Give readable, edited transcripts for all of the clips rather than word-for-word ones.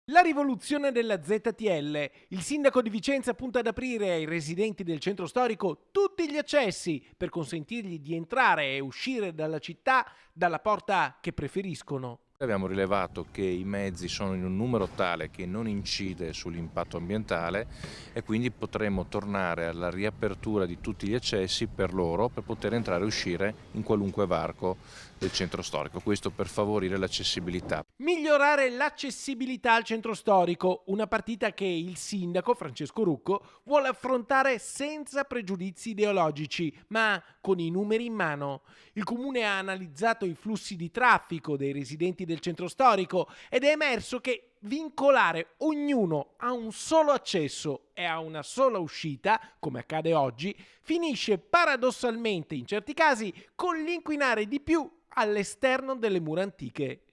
La rivoluzione della ZTL. Il sindaco di Vicenza punta ad aprire ai residenti del centro storico tutti gli accessi per consentirgli di entrare e uscire dalla città dalla porta che preferiscono. Abbiamo rilevato che i mezzi sono in un numero tale che non incide sull'impatto ambientale e quindi potremo tornare alla riapertura di tutti gli accessi per loro per poter entrare e uscire in qualunque varco del centro storico, questo per favorire l'accessibilità. Migliorare l'accessibilità al centro storico, una partita che il sindaco Francesco Rucco vuole affrontare senza pregiudizi ideologici, ma con i numeri in mano. Il comune ha analizzato i flussi di traffico dei residenti del centro storico ed è emerso che vincolare ognuno a un solo accesso e a una sola uscita, come accade oggi, finisce paradossalmente in certi casi con l'inquinare di più all'esterno delle mura antiche.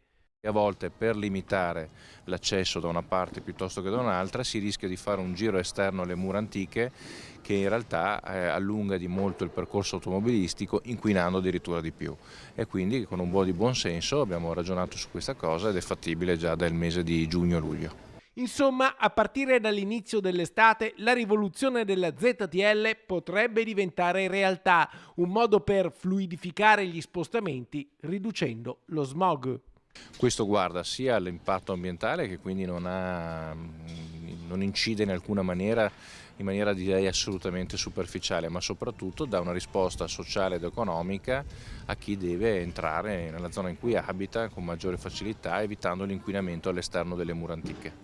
E a volte per limitare l'accesso da una parte piuttosto che da un'altra si rischia di fare un giro esterno alle mura antiche che in realtà allunga di molto il percorso automobilistico inquinando addirittura di più e quindi con un po' di buon senso abbiamo ragionato su questa cosa ed è fattibile già dal mese di giugno-luglio. Insomma, a partire dall'inizio dell'estate, la rivoluzione della ZTL potrebbe diventare realtà, un modo per fluidificare gli spostamenti, riducendo lo smog. Questo guarda sia all'impatto ambientale che quindi non incide in alcuna maniera, in maniera direi assolutamente superficiale, ma soprattutto dà una risposta sociale ed economica a chi deve entrare nella zona in cui abita con maggiore facilità, evitando l'inquinamento all'esterno delle mura antiche.